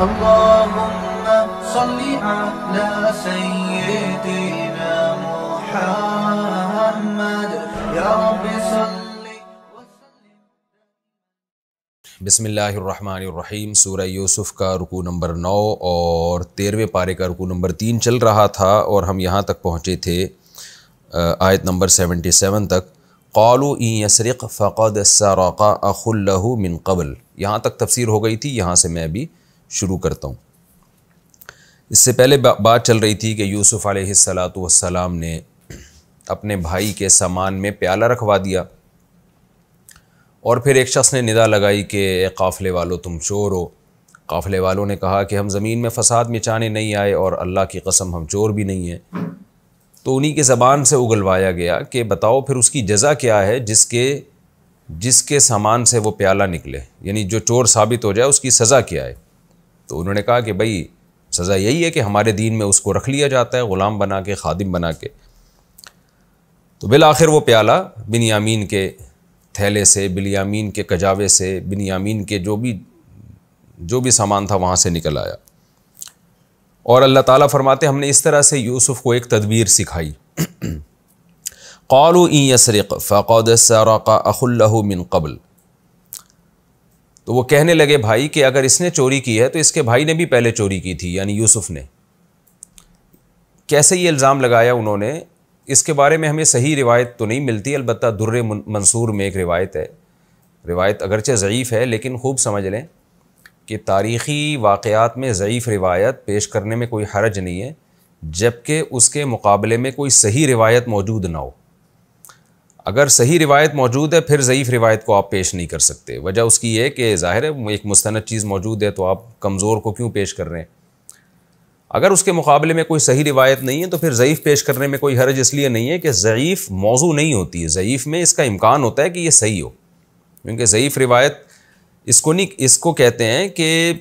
اللهم صل على سيدنا محمد یا رب صل وسلم. بسم اللہ الرحمن الرحیم. سورہ یوسف کا رکوع نمبر 9 اور 13ویں پارے کا رکوع نمبر 3 چل رہا تھا اور ہم یہاں تک پہنچے تھے آیت نمبر 77 تک. قالوا ان یسرق فقد سرق اخ له من قبل. یہاں تک تفسیر ہو گئی تھی. یہاں سے میں ابھی شروع کرتا ہوں. اس سے پہلے بات چل رہی تھی کہ یوسف علیہ السلام نے اپنے بھائی کے سامان میں پیالہ رکھوا دیا اور پھر ایک شخص نے ندا لگائی کہ اے قافلے والو تم چور ہو. قافلے والوں نے کہا کہ ہم زمین میں فساد مچانے نہیں آئے اور اللہ کی قسم ہم چور بھی نہیں ہیں. تو انہی کی زبان سے اگلوایا گیا کہ بتاؤ پھر اس کی جزا کیا ہے جس کے سامان سے وہ پیالہ نکلے, یعنی جو چور ثابت ہو جائے اس کی سزا کیا ہے. تو انہوں نے کہا کہ بھائی سزا یہی ہے کہ ہمارے دین میں اس کو رکھ لیا جاتا ہے غلام بنا کے, خادم بنا کے. تو بالآخر وہ پیالہ بنیامین کے تھیلے سے, بنیامین کے کجاوے سے, بنیامین کے جو بھی سامان تھا وہاں سے نکل آیا. اور اللہ تعالیٰ فرماتے ہم نے اس طرح سے یوسف کو ایک تدبیر سکھائی. قالوا ان یسرق فقد سرق اخ له من قبل. تو وہ کہنے لگے بھائی کہ اگر اس نے چوری کی ہے تو اس کے بھائی نے بھی پہلے چوری کی تھی, یعنی یوسف نے. کیسے یہ الزام لگایا انہوں نے, اس کے بارے میں ہمیں صحیح روایت تو نہیں ملتی. البتہ در منصور میں ایک روایت ہے. روایت اگرچہ ضعیف ہے لیکن خوب سمجھ لیں کہ تاریخی واقعات میں ضعیف روایت پیش کرنے میں کوئی حرج نہیں ہے جبکہ اس کے مقابلے میں کوئی صحیح روایت موجود نہ ہو. اگر صحیح روایت موجود ہے پھر ضعیف روایت کو آپ پیش نہیں کر سکتے. وجہ اس کی یہ کہ ظاہر ہے ایک مستند چیز موجود ہے تو آپ کمزور کو کیوں پیش کر رہے ہیں. اگر اس کے مقابلے میں کوئی صحیح روایت نہیں ہے تو پھر ضعیف پیش کرنے میں کوئی حرج اس لیے نہیں ہے کہ ضعیف موضوع نہیں ہوتی ہے. ضعیف میں اس کا امکان ہوتا ہے کہ یہ صحیح ہو, کیونکہ ضعیف روایت اس کو کہتے ہیں کہ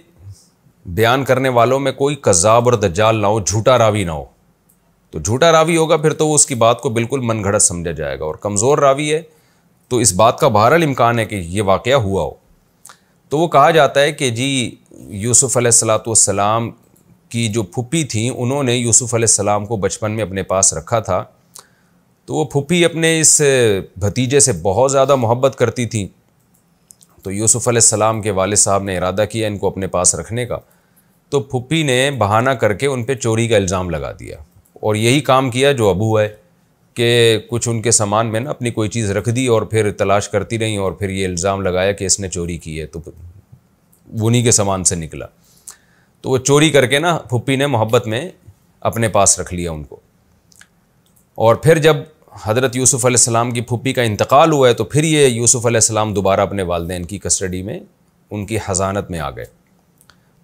بیان کرنے والوں میں کوئی کذاب اور دجال نہ ہو, جھوٹا راوی نہ ہو. تو جھوٹا راوی ہوگا پھر تو وہ اس کی بات کو بالکل من گھڑت سمجھا جائے گا, اور کمزور راوی ہے تو اس بات کا بہرحال امکان ہے کہ یہ واقعہ ہوا ہو. تو وہ کہا جاتا ہے کہ جی یوسف علیہ السلام کی جو پھپھی تھیں انہوں نے یوسف علیہ السلام کو بچپن میں اپنے پاس رکھا تھا. تو وہ پھپھی اپنے اس بھتیجے سے بہت زیادہ محبت کرتی تھیں. تو یوسف علیہ السلام کے والد صاحب نے ارادہ کیا ان کو اپنے پاس رکھنے کا. تو پھپھی نے بہانہ کر کے ان پہ چوری کا الزام لگا دیا, اور یہی کام کیا جو ابو ہے کہ کچھ ان کے سامان میں نا اپنی کوئی چیز رکھ دی اور پھر تلاش کرتی رہیں اور پھر یہ الزام لگایا کہ اس نے چوری کی ہے. تو انہی کے سامان سے نکلا. تو وہ چوری کر کے نا پھپھی نے محبت میں اپنے پاس رکھ لیا ان کو. اور پھر جب حضرت یوسف علیہ السلام کی پھپھی کا انتقال ہوا ہے تو پھر یہ یوسف علیہ السلام دوبارہ اپنے والدین کی کسٹڈی میں ان کی حضانت میں آ گئے.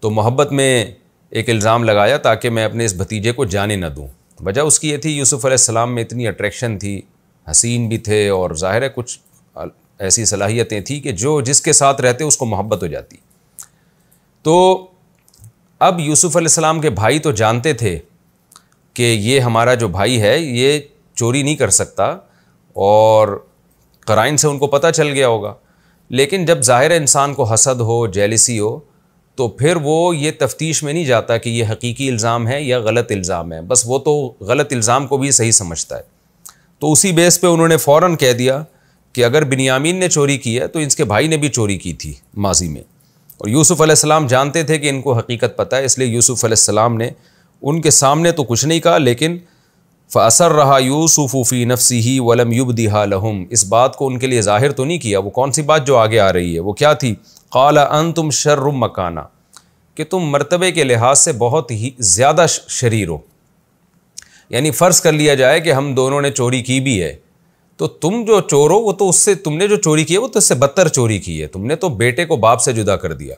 تو محبت میں ایک الزام لگایا تاکہ میں اپنے اس بھتیجے کو جانے نہ دوں. وجہ اس کی یہ تھی یوسف علیہ السلام میں اتنی اٹریکشن تھی, حسین بھی تھے اور ظاہر ہے کچھ ایسی صلاحیتیں تھیں کہ جو جس کے ساتھ رہتے اس کو محبت ہو جاتی. تو اب یوسف علیہ السلام کے بھائی تو جانتے تھے کہ یہ ہمارا جو بھائی ہے یہ چوری نہیں کر سکتا, اور قرائن سے ان کو پتہ چل گیا ہوگا. لیکن جب ظاہر انسان کو حسد ہو, جیلسی ہو, تو پھر وہ یہ تفتیش میں نہیں جاتا کہ یہ حقیقی الزام ہے یا غلط الزام ہے, بس وہ تو غلط الزام کو بھی صحیح سمجھتا ہے. تو اسی بیس پہ انہوں نے فوراً کہہ دیا کہ اگر بنیامین نے چوری کی ہے تو اس کے بھائی نے بھی چوری کی تھی ماضی میں. اور یوسف علیہ السلام جانتے تھے کہ ان کو حقیقت پتہ ہے, اس لیے یوسف علیہ السلام نے ان کے سامنے تو کچھ نہیں کہا, لیکن فَأَسَرَّهَا يُوسُفُ فِي نَفْسِهِ وَلَمْ يُبْدِهَا لَهُمْ, اس بات کو ان کے لیے ظاہر تو نہیں کیا. وہ کون سی بات جو آگے آ رہی ہے, وہ کیا تھی؟ قَالَ أَنْتُمْ شَرٌّ مَكَانًا, کہ تم مرتبے کے لحاظ سے بہت ہی زیادہ شریر ہو. یعنی فرض کر لیا جائے کہ ہم دونوں نے چوری کی بھی ہے, تو تم جو چور ہو وہ تو اس سے, تم نے جو چوری کی ہے وہ تو اس سے بدتر چوری کی ہے. تم نے تو بیٹے کو باپ سے جدا کر دیا.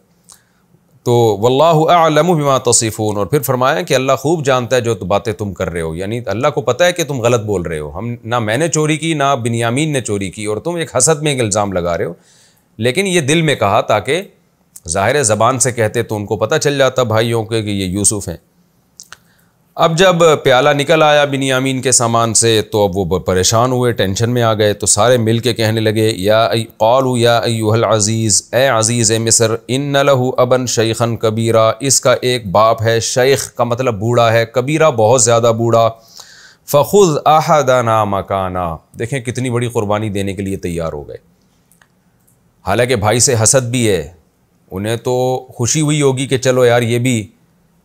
تو واللہ اعلم بما تصفون, اور پھر فرمایا کہ اللہ خوب جانتا ہے جو باتیں تم کر رہے ہو. یعنی اللہ کو پتہ ہے کہ تم غلط بول رہے ہو. ہم نہ میں نے چوری کی نہ بنیامین نے چوری کی, اور تم ایک حسد میں ایک الزام لگا رہے ہو. لیکن یہ دل میں کہا تاکہ ظاہر زبان سے کہتے تو ان کو پتہ چل جاتا بھائیوں کے کہ یہ یوسف ہیں. اب جب پیالہ نکل آیا بنیامین کے سامان سے تو اب وہ پریشان ہوئے، ٹینشن میں آ گئے، تو سارے مل کے کہنے لگے قالوا یا ایھا العزیز، اے عزیز مصر، ان لہ ابا شیخا کبیرا، اس کا ایک باپ ہے، شیخ کا مطلب بوڑھا ہے، کبیرہ بہت زیادہ بوڑھا، فخذ احدنا مکانا، دیکھیں کتنی بڑی قربانی دینے کے لیے تیار ہو گئے۔ حالانکہ بھائی سے حسد بھی ہے، انہیں تو خوشی ہوئی ہوگی کہ چلو یار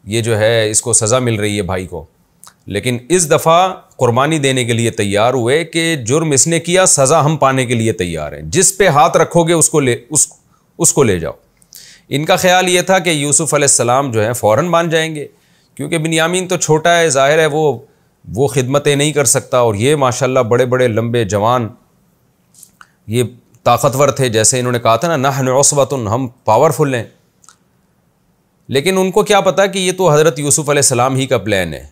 یہ جو ہے اس کو سزا مل رہی ہے بھائی کو، لیکن اس دفعہ قربانی دینے کے لیے تیار ہوئے کہ جرم اس نے کیا، سزا ہم پانے کے لیے تیار ہیں، جس پہ ہاتھ رکھو گے اس کو لے جاؤ۔ ان کا خیال یہ تھا کہ یوسف علیہ السلام جو ہے فوراً مان جائیں گے، کیونکہ بنیامین تو چھوٹا ہے، ظاہر ہے وہ خدمتیں نہیں کر سکتا، اور یہ ماشاءاللہ بڑے بڑے لمبے جوان، یہ طاقتور تھے، جیسے انہوں نے کہا تھا نا نحن عصبۃ، ہم پاورفل ہیں۔ لیکن ان کو کیا پتا کہ یہ تو حضرت یوسف علیہ السلام ہی کا پلان ہے،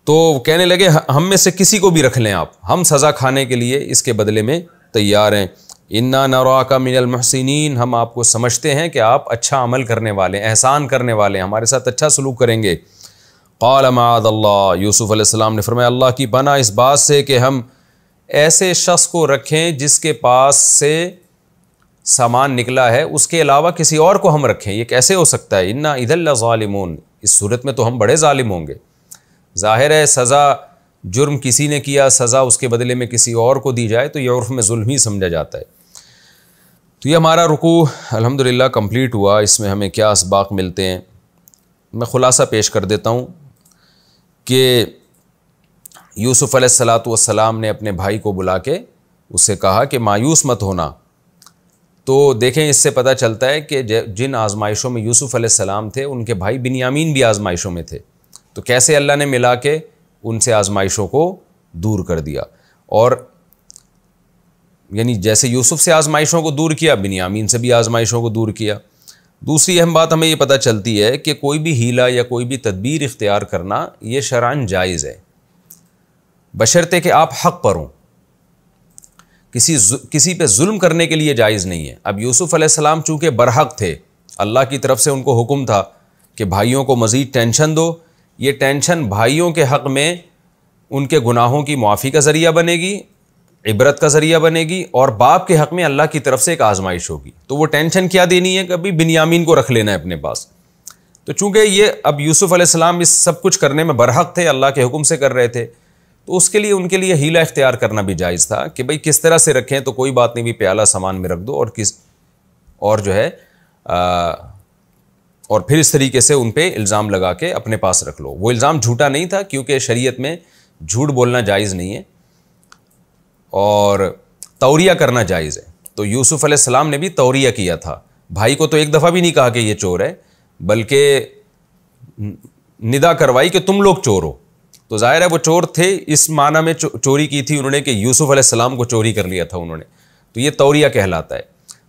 تو کہنے لگے ہم میں سے کسی کو بھی رکھ لیں آپ، ہم سزا کھانے کے لیے اس کے بدلے میں تیار ہیں۔ انا نراک من المحسنین، ہم آپ کو سمجھتے ہیں کہ آپ اچھا عمل کرنے والے، احسان کرنے والے، ہمارے ساتھ اچھا سلوک کریں گے۔ قال معاذ اللہ، یوسف علیہ السلام نے فرمایا اللہ کی پناہ اس بات سے کہ ہم ایسے شخص کو رکھیں جس کے پاس سے سامان نکلا ہے، اس کے علاوہ کسی اور کو ہم رکھیں، یہ کیسے ہو سکتا ہے؟ انا اذا لظالمون، اس صورت میں تو ہم بڑے ظالم ہوں گے۔ ظاہر ہے سزا جرم کسی نے کیا، سزا اس کے بدلے میں کسی اور کو دی جائے تو یہ عرف میں ظلم ہی سمجھا جاتا ہے۔ تو یہ ہمارا رکوع الحمدللہ کمپلیٹ ہوا، اس میں ہمیں کیا اسباق ملتے ہیں میں خلاصہ پیش کر دیتا ہوں کہ یوسف علیہ السلام نے اپنے بھائی کو بلا کے اس سے کہا کہ مایوس مت ہونا۔ تو دیکھیں اس سے پتہ چلتا ہے کہ جن آزمائشوں میں یوسف علیہ السلام تھے، ان کے بھائی بنیامین بھی آزمائشوں میں تھے، تو کیسے اللہ نے ملا کے ان سے آزمائشوں کو دور کر دیا، اور یعنی جیسے یوسف سے آزمائشوں کو دور کیا، بنیامین سے بھی آزمائشوں کو دور کیا۔ دوسری اہم بات ہمیں یہ پتہ چلتی ہے کہ کوئی بھی حیلہ یا کوئی بھی تدبیر اختیار کرنا یہ شرعاً جائز ہے، بشرطے کہ آپ حق پر ہوں، کسی پہ ظلم کرنے کے لیے جائز نہیں ہے۔ اب یوسف علیہ السلام چونکہ برحق تھے، اللہ کی طرف سے ان کو حکم تھا کہ بھائیوں کو مزید ٹینشن دو، یہ ٹینشن بھائیوں کے حق میں ان کے گناہوں کی معافی کا ذریعہ بنے گی، عبرت کا ذریعہ بنے گی، اور باپ کے حق میں اللہ کی طرف سے ایک آزمائش ہوگی۔ تو وہ ٹینشن کیا دینی ہے؟ کبھی بنیامین کو رکھ لینا ہے اپنے پاس۔ تو چونکہ یہ اب یوسف علیہ السلام اس سب کچھ کرنے میں برحق تھے، اللہ کے حکم سے کر رہے تھے، تو اس کے لیے ان کے لیے حیلہ اختیار کرنا بھی جائز تھا کہ بھئی کس طرح سے رکھیں، تو کوئی بات نہیں بھی پیالہ سامان میں رکھ دو اور جو ہے اور پھر اس طریقے سے ان پہ الزام لگا کے اپنے پاس رکھ لو۔ وہ الزام جھوٹا نہیں تھا، کیونکہ شریعت میں جھوٹ بولنا جائز نہیں ہے اور توریہ کرنا جائز ہے۔ تو یوسف علیہ السلام نے بھی توریہ کیا تھا، بھائی کو تو ایک دفعہ بھی نہیں کہا کہ یہ چور ہے، بلکہ ندا کروائی کہ تم لوگ چور ہو۔ تو ظاہر ہے وہ چور تھے، اس معنی میں چوری کی تھی انہوں نے کہ یوسف علیہ السلام کو چوری کر لیا تھا انہوں نے، تو یہ توریہ کہلاتا ہے۔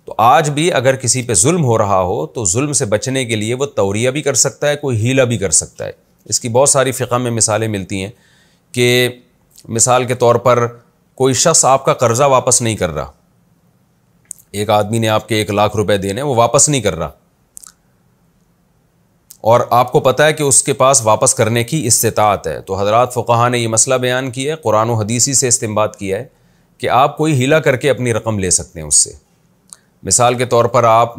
تو آج بھی اگر کسی پہ ظلم ہو رہا ہو تو ظلم سے بچنے کے لیے وہ توریہ بھی کر سکتا ہے، کوئی حیلہ بھی کر سکتا ہے۔ اس کی بہت ساری فقہ میں مثالیں ملتی ہیں کہ مثال کے طور پر کوئی شخص آپ کا قرضہ واپس نہیں کر رہا، ایک آدمی نے آپ کے 1 لاکھ روپے دینے، وہ واپس نہیں کر رہا، اور آپ کو پتہ ہے کہ اس کے پاس واپس کرنے کی استطاعت ہے، تو حضرات فقہا نے یہ مسئلہ بیان کیا ہے، قرآن و حدیثی سے استنباط کیا ہے کہ آپ کوئی حیلہ کر کے اپنی رقم لے سکتے ہیں اس سے۔ مثال کے طور پر آپ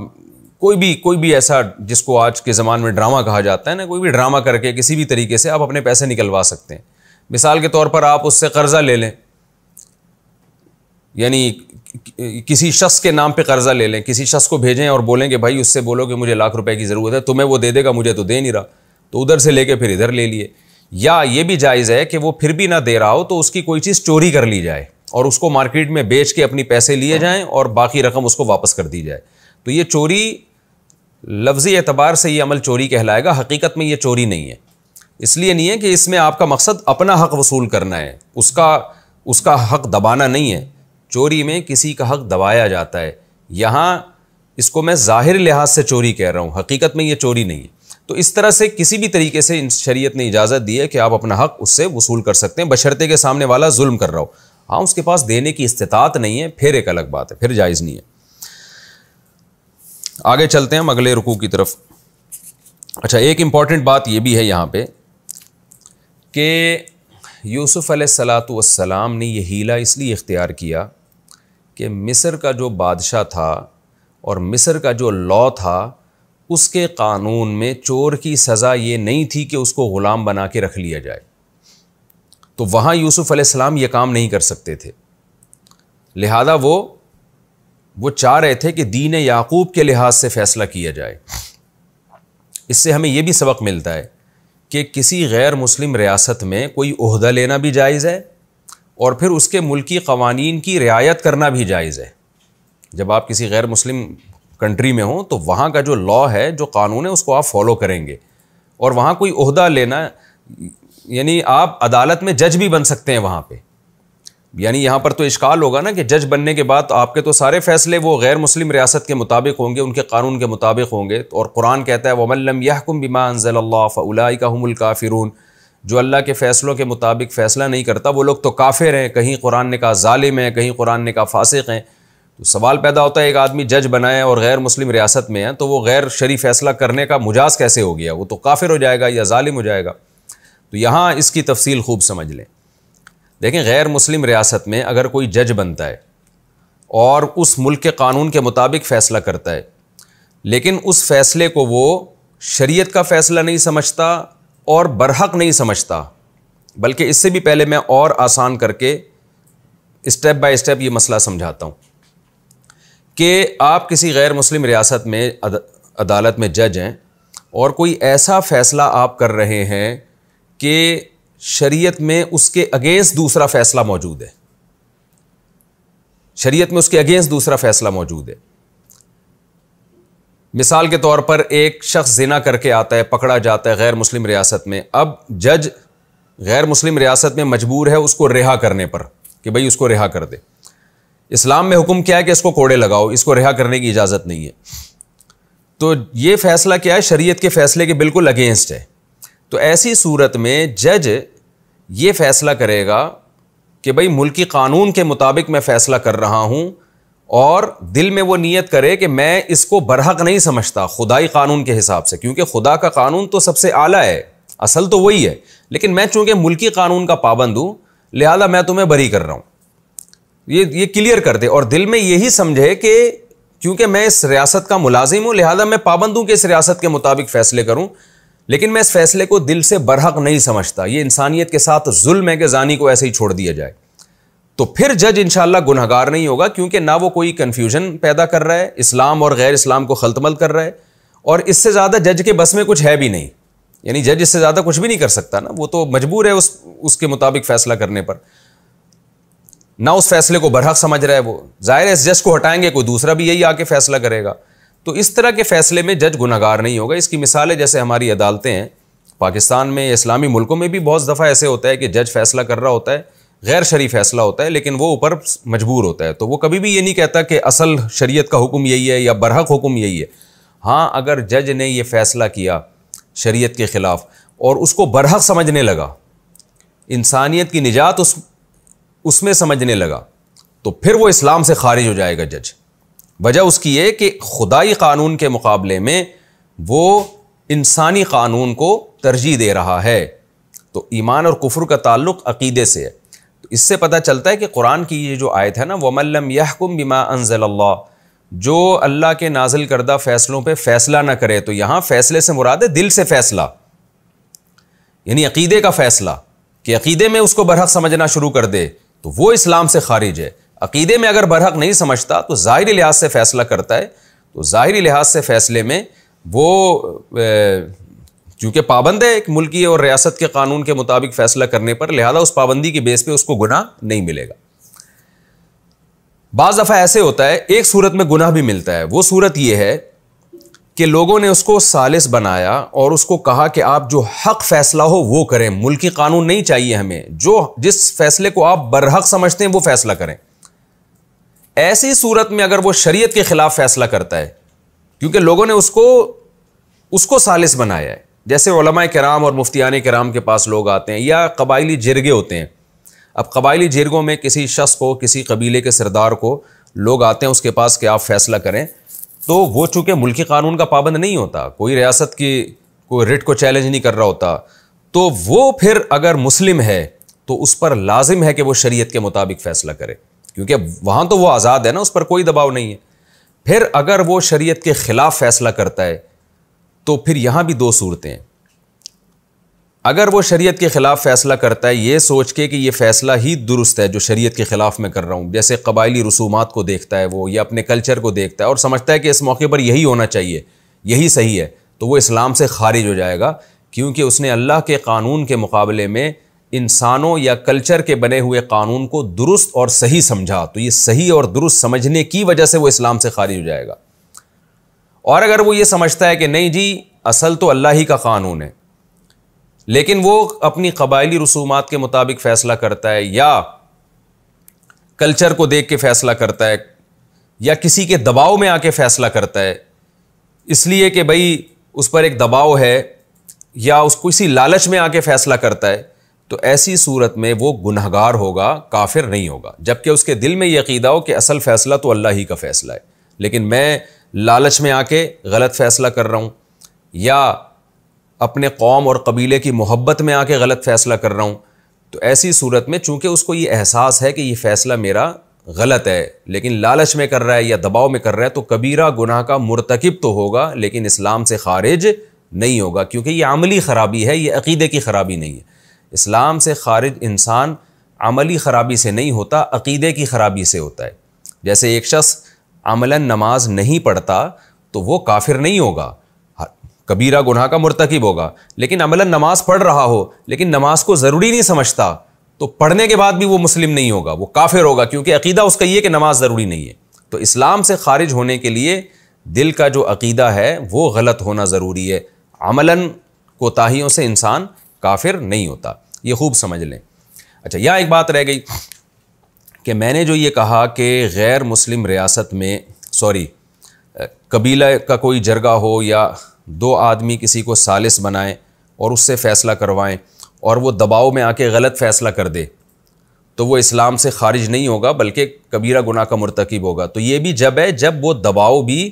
کوئی بھی ایسا جس کو آج کے زمانے میں ڈرامہ کہا جاتا ہے نا، کوئی بھی ڈرامہ کر کے کسی بھی طریقے سے آپ اپنے پیسے نکلوا سکتے ہیں۔ مثال کے طور پر آپ اس سے قرضہ لے لیں، یعنی کسی شخص کے نام پہ قرضہ لے لیں، کسی شخص کو بھیجیں اور بولیں کہ بھائی اس سے بولو کہ مجھے 1 لاکھ روپے کی ضرورت ہے، تمہیں وہ دے دے گا، مجھے تو دے نہیں رہا، تو ادھر سے لے کے پھر ادھر لے لیے۔ یا یہ بھی جائز ہے کہ وہ پھر بھی نہ دے رہا ہو تو اس کی کوئی چیز چوری کر لی جائے اور اس کو مارکیٹ میں بیچ کے اپنی پیسے لیے جائیں اور باقی رقم اس کو واپس کر دی جائے۔ تو یہ چوری لفظی اعتبار سے یہ عمل چوری کہلائے گا، حقیقت میں یہ چوری نہیں ہے۔ اس لیے نہیں ہے کہ اس میں آپ کا مقصد اپنا حق وصول کرنا ہے، اس کا حق دبانا نہیں ہے۔ چوری میں کسی کا حق دبایا جاتا ہے، یہاں اس کو میں ظاہر لحاظ سے چوری کہہ رہا ہوں، حقیقت میں یہ چوری نہیں ہے۔ تو اس طرح سے کسی بھی طریقے سے شریعت نے اجازت دی ہے کہ آپ اپنا حق اس سے وصول کر سکتے ہیں، بشرطے کے سامنے والا ظلم کر رہا ہو۔ ہاں اس کے پاس دینے کی استطاعت نہیں ہے، پھر ایک الگ بات ہے، پھر جائز نہیں ہے۔ آگے چلتے ہیں ہم اگلے رکوع کی طرف۔ اچھا، ایک امپورٹنٹ بات یہ بھی ہے یہاں پہ کہ یوسف علیہ الصلاۃ والسلام نے یہ حیلہ اس لیے اختیار کیا کہ مصر کا جو بادشاہ تھا اور مصر کا جو لا تھا اس کے قانون میں چور کی سزا یہ نہیں تھی کہ اس کو غلام بنا کے رکھ لیا جائے، تو وہاں یوسف علیہ السلام یہ کام نہیں کر سکتے تھے، لہذا وہ چاہ رہے تھے کہ دین یعقوب کے لحاظ سے فیصلہ کیا جائے۔ اس سے ہمیں یہ بھی سبق ملتا ہے کہ کسی غیر مسلم ریاست میں کوئی عہدہ لینا بھی جائز ہے اور پھر اس کے ملکی قوانین کی رعایت کرنا بھی جائز ہے۔ جب آپ کسی غیر مسلم کنٹری میں ہوں تو وہاں کا جو لا ہے، جو قانون ہے، اس کو آپ فالو کریں گے، اور وہاں کوئی عہدہ لینا، یعنی آپ عدالت میں جج بھی بن سکتے ہیں وہاں پہ، یعنی یہاں پر تو اشکال ہوگا نا کہ جج بننے کے بعد آپ کے تو سارے فیصلے وہ غیر مسلم ریاست کے مطابق ہوں گے، ان کے قانون کے مطابق ہوں گے، اور قرآن کہتا ہے وَمَن لَّمْ يَحْكُم بِمَا أَنزَلَ اللَّهُ فَأُولَٰئِكَ هُمُ الْكَافِرُونَ، جو اللہ کے فیصلوں کے مطابق فیصلہ نہیں کرتا وہ لوگ تو کافر ہیں، کہیں قرآن نے کہا ظالم ہیں، کہیں قرآن نے کہا فاسق ہیں۔ تو سوال پیدا ہوتا ہے ایک آدمی جج بنائے اور غیر مسلم ریاست میں ہے تو وہ غیر شرعی فیصلہ کرنے کا مجاز کیسے ہو گیا؟ وہ تو کافر ہو جائے گا یا ظالم ہو جائے گا۔ تو یہاں اس کی تفصیل خوب سمجھ لیں۔ دیکھیں، غیر مسلم ریاست میں اگر کوئی جج بنتا ہے اور اس ملک کے قانون کے مطابق فیصلہ کرتا ہے، لیکن اس فیصلے کو وہ شریعت کا فیصلہ نہیں سمجھتا اور برحق نہیں سمجھتا، بلکہ اس سے بھی پہلے میں اور آسان کر کے اسٹیپ بائی اسٹیپ یہ مسئلہ سمجھاتا ہوں کہ آپ کسی غیر مسلم ریاست میں عدالت میں جج ہیں اور کوئی ایسا فیصلہ آپ کر رہے ہیں کہ شریعت میں اس کے اگینسٹ دوسرا فیصلہ موجود ہے، شریعت میں اس کے اگینسٹ دوسرا فیصلہ موجود ہے۔ مثال کے طور پر ایک شخص زنا کر کے آتا ہے، پکڑا جاتا ہے غیر مسلم ریاست میں، اب جج غیر مسلم ریاست میں مجبور ہے اس کو رہا کرنے پر کہ بھئی اس کو رہا کر دے۔ اسلام میں حکم کیا ہے کہ اس کو کوڑے لگاؤ، اس کو رہا کرنے کی اجازت نہیں ہے۔ تو یہ فیصلہ کیا ہے؟ شریعت کے فیصلے کے بالکل اگینسٹ ہے۔ تو ایسی صورت میں جج یہ فیصلہ کرے گا کہ بھئی ملکی قانون کے مطابق میں فیصلہ کر رہا ہوں، اور دل میں وہ نیت کرے کہ میں اس کو برحق نہیں سمجھتا خدائی قانون کے حساب سے، کیونکہ خدا کا قانون تو سب سے اعلیٰ ہے، اصل تو وہی ہے، لیکن میں چونکہ ملکی قانون کا پابند ہوں لہذا میں تمہیں بری کر رہا ہوں۔ یہ کلیئر کر دے، اور دل میں یہی سمجھے کہ کیونکہ میں اس ریاست کا ملازم ہوں لہذا میں پابند ہوں کہ اس ریاست کے مطابق فیصلے کروں، لیکن میں اس فیصلے کو دل سے برحق نہیں سمجھتا۔ یہ انسانیت کے ساتھ ظلم ہے کہ زانی کو ایسے ہی چھوڑ دیا جائے۔ تو پھر جج انشاءاللہ گنہگار نہیں ہوگا، کیونکہ نہ وہ کوئی کنفیوژن پیدا کر رہا ہے، اسلام اور غیر اسلام کو خلط مل کر رہا ہے، اور اس سے زیادہ جج کے بس میں کچھ ہے بھی نہیں، یعنی جج اس سے زیادہ کچھ بھی نہیں کر سکتا نا، وہ تو مجبور ہے اس کے مطابق فیصلہ کرنے پر۔ نہ اس فیصلے کو برحق سمجھ رہا ہے وہ، ظاہر ہے اس جج کو ہٹائیں گے کوئی دوسرا بھی یہی آ کے فیصلہ کرے گا، تو اس طرح کے فیصلے میں جج گنہگار نہیں ہوگا۔ اس کی مثالیں جیسے ہماری عدالتیں ہیں پاکستان میں، اسلامی ملکوں میں بھی بہت دفعہ ایسے ہوتا ہے کہ جج فیصلہ کر رہا ہوتا ہے، غیر شرعی فیصلہ ہوتا ہے، لیکن وہ اوپر مجبور ہوتا ہے، تو وہ کبھی بھی یہ نہیں کہتا کہ اصل شریعت کا حکم یہی ہے یا برحق حکم یہی ہے۔ ہاں، اگر جج نے یہ فیصلہ کیا شریعت کے خلاف اور اس کو برحق سمجھنے لگا، انسانیت کی نجات اس میں سمجھنے لگا، تو پھر وہ اسلام سے خارج ہو جائے گا جج۔ وجہ اس کی یہ کہ خدائی قانون کے مقابلے میں وہ انسانی قانون کو ترجیح دے رہا ہے۔ تو ایمان اور کفر کا تعلق عقیدے سے ہے۔ تو اس سے پتہ چلتا ہے کہ قرآن کی یہ جو آیت ہے نا، وَمَن لَّمْ يَحْكُم بِمَا أَنزَلَ اللَّهُ، جو اللہ کے نازل کردہ فیصلوں پہ فیصلہ نہ کرے، تو یہاں فیصلے سے مراد ہے دل سے فیصلہ، یعنی عقیدے کا فیصلہ، کہ عقیدے میں اس کو برحق سمجھنا شروع کر دے تو وہ اسلام سے خارج ہے۔ عقیدے میں اگر برحق نہیں سمجھتا تو ظاہری لحاظ سے فیصلہ کرتا ہے، تو ظاہری لحاظ سے فیصلے میں وہ چونکہ پابند ہے ایک ملکی اور ریاست کے قانون کے مطابق فیصلہ کرنے پر، لہذا اس پابندی کے بیس پہ اس کو گناہ نہیں ملے گا۔ بعض دفعہ ایسے ہوتا ہے ایک صورت میں گناہ بھی ملتا ہے، وہ صورت یہ ہے کہ لوگوں نے اس کو ثالث بنایا اور اس کو کہا کہ آپ جو حق فیصلہ ہو وہ کریں، ملکی قانون نہیں چاہیے ہمیں، جس فیصلے کو آپ برحق سمجھتے ہیں وہ فیصلہ کریں۔ ایسی صورت میں اگر وہ شریعت کے خلاف فیصلہ کرتا ہے، کیونکہ لوگوں نے اس کو ثالث بنایا ہے، جیسے علماء کرام اور مفتیان کرام کے پاس لوگ آتے ہیں یا قبائلی جرگے ہوتے ہیں۔ اب قبائلی جرگوں میں کسی شخص کو، کسی قبیلے کے سردار کو لوگ آتے ہیں اس کے پاس کہ آپ فیصلہ کریں، تو وہ چونکہ ملکی قانون کا پابند نہیں ہوتا، کوئی ریاست کی کوئی رٹ کو چیلنج نہیں کر رہا ہوتا، تو وہ پھر اگر مسلم ہے تو اس پر لازم ہے کہ وہ شریعت کے مطابق فیصلہ کرے، کیونکہ وہاں تو وہ آزاد ہے نا، اس پر کوئی دباؤ نہیں ہے۔ پھر اگر وہ شریعت کے خلاف فیصلہ کرتا ہے تو پھر یہاں بھی دو صورتیں ہیں۔ اگر وہ شریعت کے خلاف فیصلہ کرتا ہے یہ سوچ کے کہ یہ فیصلہ ہی درست ہے جو شریعت کے خلاف میں کر رہا ہوں، جیسے قبائلی رسومات کو دیکھتا ہے وہ، یا اپنے کلچر کو دیکھتا ہے اور سمجھتا ہے کہ اس موقع پر یہی ہونا چاہیے، یہی صحیح ہے، تو وہ اسلام سے خارج ہو جائے گا، کیونکہ اس نے اللہ کے قانون کے مقابلے میں انسانوں یا کلچر کے بنے ہوئے قانون کو درست اور صحیح سمجھا، تو یہ صحیح اور درست سمجھنے کی وجہ سے وہ اسلام سے خارج ہو جائے گا۔ اور اگر وہ یہ سمجھتا ہے کہ نہیں جی اصل تو اللہ ہی کا قانون ہے، لیکن وہ اپنی قبائلی رسومات کے مطابق فیصلہ کرتا ہے یا کلچر کو دیکھ کے فیصلہ کرتا ہے یا کسی کے دباؤ میں آ کے فیصلہ کرتا ہے، اس لیے کہ بھئی اس پر ایک دباؤ ہے یا اس کو کسی لالچ میں آ کے فیصلہ کرتا ہے، تو ایسی صورت میں وہ گنہگار ہوگا، کافر نہیں ہوگا، جبکہ اس کے دل میں یہ عقیدہ ہو کہ اصل فیصلہ تو اللہ ہی کا فیصلہ ہے، لیکن میں لالچ میں آ کے غلط فیصلہ کر رہا ہوں یا اپنے قوم اور قبیلے کی محبت میں آ کے غلط فیصلہ کر رہا ہوں، تو ایسی صورت میں چونکہ اس کو یہ احساس ہے کہ یہ فیصلہ میرا غلط ہے لیکن لالچ میں کر رہا ہے یا دباؤ میں کر رہا ہے، تو کبیرہ گناہ کا مرتکب تو ہوگا لیکن اسلام سے خارج نہیں ہوگا، کیونکہ یہ عملی خرابی ہے، یہ عقیدے کی خرابی نہیں ہے۔ اسلام سے خارج انسان عملی خرابی سے نہیں ہوتا، عقیدے کی خرابی سے ہوتا ہے۔ جیسے ایک شخص عملاً نماز نہیں پڑھتا تو وہ کافر نہیں ہوگا، کبیرہ گناہ کا مرتکب ہوگا، لیکن عملاً نماز پڑھ رہا ہو لیکن نماز کو ضروری نہیں سمجھتا تو پڑھنے کے بعد بھی وہ مسلم نہیں ہوگا، وہ کافر ہوگا، کیونکہ عقیدہ اس کا یہ کہ نماز ضروری نہیں ہے۔ تو اسلام سے خارج ہونے کے لیے دل کا جو عقیدہ ہے وہ غلط ہونا ضروری ہے، عملاً کوتاہیوں سے انسان کافر نہیں ہوتا، یہ خوب سمجھ لیں۔ اچھا، یہاں ایک بات رہ گئی کہ میں نے جو یہ کہا کہ غیر مسلم ریاست میں قبیلہ کا کوئی جرگہ ہو یا دو آدمی کسی کو ثالث بنائیں اور اس سے فیصلہ کروائیں اور وہ دباؤ میں آ کے غلط فیصلہ کر دے تو وہ اسلام سے خارج نہیں ہوگا بلکہ کبیرہ گناہ کا مرتکب ہوگا، تو یہ بھی جب ہے جب وہ دباؤ بھی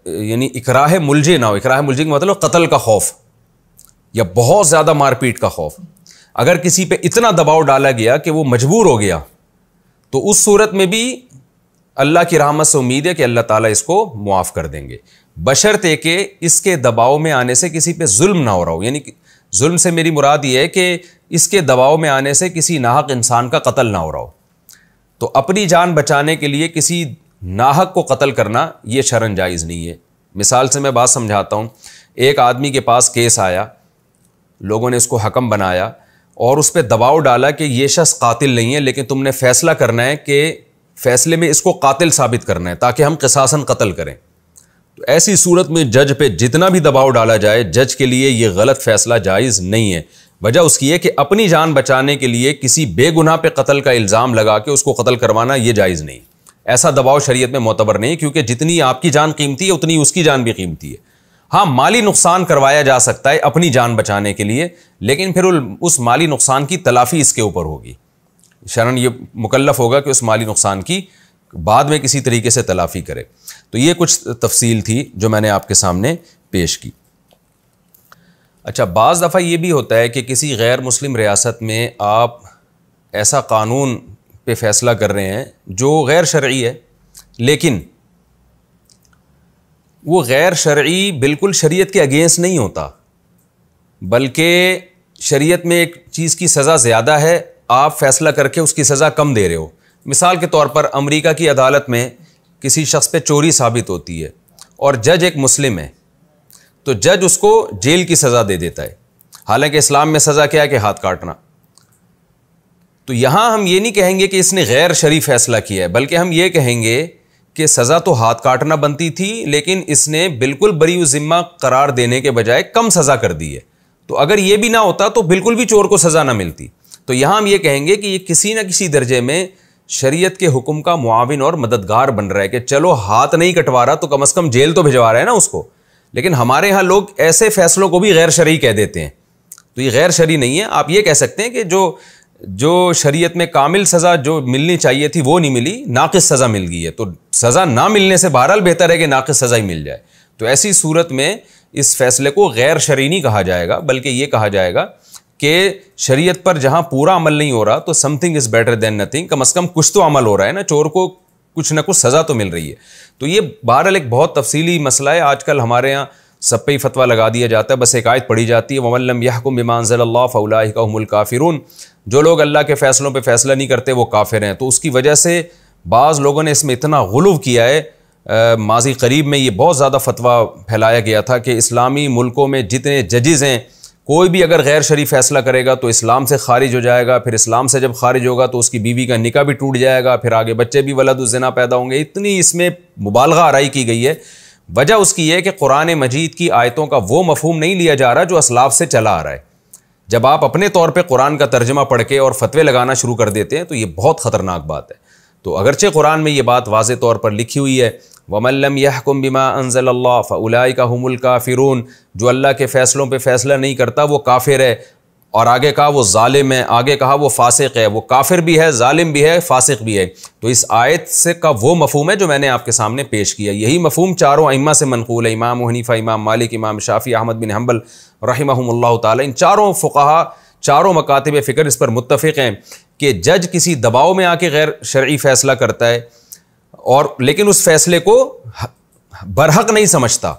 یعنی اکراہ ملجے نہ ہو۔ اکراہ ملجے کا مطلب قتل کا خوف یا بہت زیادہ مار پیٹ کا خوف۔ اگر کسی پہ اتنا دباؤ ڈالا گیا کہ وہ مجبور ہو گیا تو اس صورت میں بھی اللہ کی رحمت سے امید ہے کہ اللہ تعالیٰ اس کو معاف کر دیں گے، بشرطے کہ اس کے دباؤ میں آنے سے کسی پہ ظلم نہ ہو رہا ہو۔ یعنی ظلم سے میری مراد یہ ہے کہ اس کے دباؤ میں آنے سے کسی ناحق انسان کا قتل نہ ہو رہا ہو۔ تو اپنی جان بچانے کے لیے کسی ناحق کو قتل کرنا یہ شرعاً جائز نہیں ہے۔ مثال سے میں بات سمجھاتا ہوں، ایک آدمی کے پاس کیس آیا، لوگوں نے اس کو حکم بنایا اور اس پہ دباؤ ڈالا کہ یہ شخص قاتل نہیں ہے لیکن تم نے فیصلہ کرنا ہے کہ فیصلے میں اس کو قاتل ثابت کرنا ہے تاکہ ہم قصاصاً قتل کریں، تو ایسی صورت میں جج پہ جتنا بھی دباؤ ڈالا جائے جج کے لیے یہ غلط فیصلہ جائز نہیں ہے۔ وجہ اس کی ہے کہ اپنی جان بچانے کے لیے کسی بے گناہ پہ قتل کا الزام لگا کے اس کو قتل کروانا یہ جائز نہیں، ایسا دباؤ شریعت میں معتبر نہیں، کیونکہ جتنی آپ کی جان قیمتی ہے اتنی اس کی جان بھی قیمتی ہے۔ ہاں، مالی نقصان کروایا جا سکتا ہے اپنی جان بچانے کے لیے، لیکن پھر اس مالی نقصان کی تلافی اس کے اوپر ہوگی، شرعاً یہ مکلف ہوگا کہ اس مالی نقصان کی بعد میں کسی طریقے سے تلافی کرے۔ تو یہ کچھ تفصیل تھی جو میں نے آپ کے سامنے پیش کی۔ اچھا، بعض دفعہ یہ بھی ہوتا ہے کہ کسی غیر مسلم ریاست میں آپ ایسا قانون پہ فیصلہ کر رہے ہیں جو غیر شرعی ہے، لیکن وہ غیر شرعی بالکل شریعت کے اگینسٹ نہیں ہوتا، بلکہ شریعت میں ایک چیز کی سزا زیادہ ہے، آپ فیصلہ کر کے اس کی سزا کم دے رہے ہو۔ مثال کے طور پر امریکہ کی عدالت میں کسی شخص پہ چوری ثابت ہوتی ہے اور جج ایک مسلم ہے، تو جج اس کو جیل کی سزا دے دیتا ہے، حالانکہ اسلام میں سزا کیا ہے کہ ہاتھ کاٹنا۔ تو یہاں ہم یہ نہیں کہیں گے کہ اس نے غیر شرعی فیصلہ کیا ہے، بلکہ ہم یہ کہیں گے کہ سزا تو ہاتھ کاٹنا بنتی تھی لیکن اس نے بالکل بری و ذمہ قرار دینے کے بجائے کم سزا کر دی ہے۔ تو اگر یہ بھی نہ ہوتا تو بالکل بھی چور کو سزا نہ ملتی۔ تو یہاں ہم یہ کہیں گے کہ یہ کسی نہ کسی درجے میں شریعت کے حکم کا معاون اور مددگار بن رہا ہے کہ چلو ہاتھ نہیں کٹوا رہا تو کم از کم جیل تو بھجوا رہا ہے نا اس کو۔ لیکن ہمارے ہاں لوگ ایسے فیصلوں کو بھی غیر شرعی کہہ دیتے ہیں، تو یہ غیر شرعی نہیں ہے۔ آپ یہ کہہ سکتے ہیں کہ جو شریعت میں کامل سزا جو ملنی چاہیے تھی وہ نہیں ملی، ناقص سزا مل گئی ہے، تو سزا نہ ملنے سے بہرحال بہتر ہے کہ ناقص سزا ہی مل جائے۔ تو ایسی صورت میں اس فیصلے کو غیر شرعی نہیں کہا جائے گا، بلکہ یہ کہا جائے گا کہ شریعت پر جہاں پورا عمل نہیں ہو رہا تو something is better than nothing, کم از کم کچھ تو عمل ہو رہا ہے نا، چور کو کچھ نہ کچھ سزا تو مل رہی ہے۔ تو یہ بہرحال ایک بہت تفصیلی مسئلہ ہے، آج کل ہمارے یہاں سب پہ ہی فتویٰ لگا دیا جاتا ہے، بس ایک آیت پڑھی جاتی ہے وَمَن لَّمْ يَحْكُم بِمَا أَنزَلَ اللَّهُ فَأُولَٰئِكَ هُمُ الْكَافِرُونَ، جو لوگ اللہ کے فیصلوں پہ فیصلہ نہیں کرتے وہ کافر ہیں۔ تو اس کی وجہ سے بعض لوگوں نے اس میں اتنا غلو کیا ہے، ماضی قریب میں یہ بہت زیادہ فتویٰ پھیلایا گیا تھا کہ اسلامی ملکوں میں جتنے ججز ہیں کوئی بھی اگر غیر شرعی فیصلہ کرے گا تو اسلام سے خارج ہو جائے گا، پھر اسلام سے جب خارج ہوگا تو اس کی بیوی کا نکاح بھی ٹوٹ جائے گا، پھر آگے بچے بھی ولد الزنا پیدا ہوں گے۔ اتنی اس میں مبالغہ آرائی کی گئی ہے۔ وجہ اس کی ہے کہ قرآن مجید کی آیتوں کا وہ مفہوم نہیں لیا جا رہا جو اسلاف سے چلا آ رہا ہے۔ جب آپ اپنے طور پہ قرآن کا ترجمہ پڑھ کے اور فتوے لگانا شروع کر دیتے ہیں تو یہ بہت خطرناک بات ہے۔ تو اگرچہ قرآن میں یہ بات واضح طور پر لکھی ہوئی ہے وَمَن لَّمْ يَحْكُم بِمَا أَنزَلَ اللَّهُ فَأُولَٰئِكَ هُمُ الْكَافِرُونَ، جو اللہ کے فیصلوں پہ فیصلہ نہیں کرتا وہ کافر ہے، اور آگے کہا وہ ظالم ہے، آگے کہا وہ فاسق ہے، وہ کافر بھی ہے، ظالم بھی ہے، فاسق بھی ہے۔ تو اس آیت سے کا وہ مفہوم ہے جو میں نے آپ کے سامنے پیش کیا۔ یہی مفہوم چاروں ائمہ سے منقول ہے، امام ابو حنیفہ، امام مالک، امام شافعی، احمد بن حنبل رحمہم اللہ تعالی، ان چاروں فقہا، چاروں مکاتب فکر اس پر متفق ہیں کہ جج کسی دباؤ میں آ کے غیر شرعی فیصلہ کرتا ہے اور لیکن اس فیصلے کو برحق نہیں سمجھتا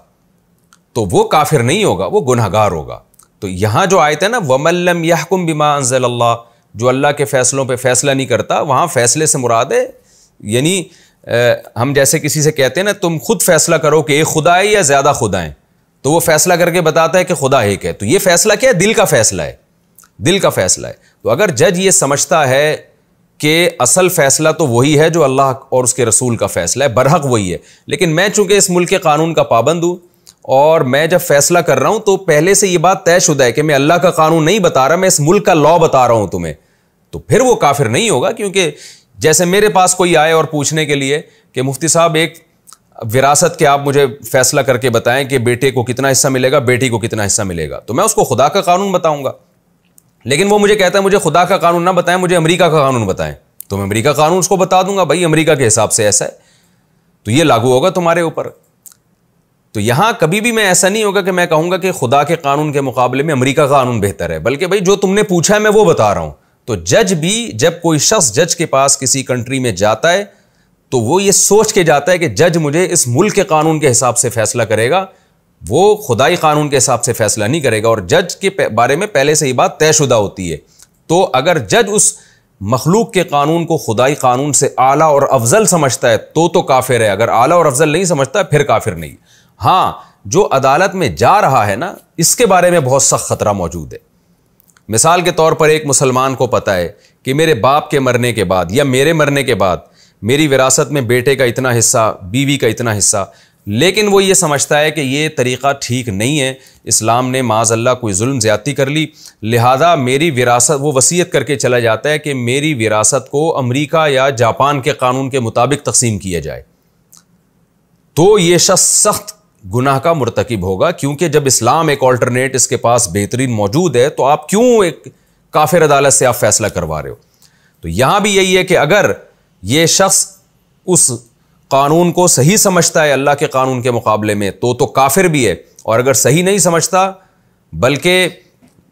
تو وہ کافر نہیں ہوگا، وہ گنہگار ہوگا۔ تو یہاں جو آیت ہے نا وَمَن لَّمْ يَحْكُم بِمَا أَنزَلَ اللَّهُ، جو اللہ کے فیصلوں پہ فیصلہ نہیں کرتا، وہاں فیصلے سے مراد ہے یعنی ہم جیسے کسی سے کہتے ہیں نا تم خود فیصلہ کرو کہ ایک خدا ہے یا زیادہ خدا ہیں، تو وہ فیصلہ کر کے بتاتا ہے کہ خدا ایک ہے۔ تو یہ فیصلہ کیا ہے؟ دل کا فیصلہ ہے، دل کا فیصلہ ہے۔ تو اگر جج یہ سمجھتا ہے کہ اصل فیصلہ تو وہی ہے جو اللہ اور اس کے رسول کا فیصلہ ہے، برحق وہی ہے، لیکن میں چونکہ اس ملک کے قانون کا پابند ہوں اور میں جب فیصلہ کر رہا ہوں تو پہلے سے یہ بات طے شدہ ہے کہ میں اللہ کا قانون نہیں بتا رہا، میں اس ملک کا لا بتا رہا ہوں تمہیں، تو پھر وہ کافر نہیں ہوگا۔ کیونکہ جیسے میرے پاس کوئی آئے اور پوچھنے کے لیے کہ مفتی صاحب ایک وراثت کے آپ مجھے فیصلہ کر کے بتائیں کہ بیٹے کو کتنا حصہ ملے گا، بیٹی کو کتنا حصہ ملے گا، تو میں اس کو خدا کا قانون بتاؤں گا۔ لیکن وہ مجھے کہتا ہے مجھے خدا کا قانون نہ بتائیں، مجھے امریکہ کا قانون بتائیں، تو میں امریکہ کا قانون اس کو بتا دوں گا، بھائی امریکہ کے حساب سے ایسا ہے تو یہ لاگو ہوگا تمہارے اوپر۔ تو یہاں کبھی بھی میں ایسا نہیں ہوگا کہ میں کہوں گا کہ خدا کے قانون کے مقابلے میں امریکہ کا قانون بہتر ہے، بلکہ بھائی جو تم نے پوچھا ہے میں وہ بتا رہا ہوں۔ تو جج بھی جب کوئی شخص جج کے پاس کسی کنٹری میں جاتا ہے تو وہ یہ سوچ کے جاتا ہے کہ جج مجھے اس ملک کے قانون کے حساب سے فیصلہ کرے گا، وہ خدائی قانون کے حساب سے فیصلہ نہیں کرے گا، اور جج کے بارے میں پہلے سے یہ بات طے شدہ ہوتی ہے۔ تو اگر جج اس مخلوق کے قانون کو خدائی قانون سے اعلیٰ اور افضل سمجھتا ہے تو کافر ہے، اگر اعلیٰ اور افضل نہیں سمجھتا پھر کافر نہیں۔ ہاں جو عدالت میں جا رہا ہے نا اس کے بارے میں بہت سخت خطرہ موجود ہے۔ مثال کے طور پر ایک مسلمان کو پتہ ہے کہ میرے باپ کے مرنے کے بعد یا میرے مرنے کے بعد میری وراثت میں بیٹے کا اتنا حصہ، بیوی کا اتنا حصہ، لیکن وہ یہ سمجھتا ہے کہ یہ طریقہ ٹھیک نہیں ہے، اسلام نے معاذ اللہ کوئی ظلم زیادتی کر لی، لہذا میری وراثت، وہ وصیت کر کے چلا جاتا ہے کہ میری وراثت کو امریکہ یا جاپان کے قانون کے مطابق تقسیم کیا جائے، تو یہ شخص سخت گناہ کا مرتکب ہوگا، کیونکہ جب اسلام ایک آلٹرنیٹ اس کے پاس بہترین موجود ہے تو آپ کیوں ایک کافر عدالت سے آپ فیصلہ کروا رہے ہو؟ تو یہاں بھی یہی ہے کہ اگر یہ شخص اس قانون کو صحیح سمجھتا ہے اللہ کے قانون کے مقابلے میں تو کافر بھی ہے، اور اگر صحیح نہیں سمجھتا بلکہ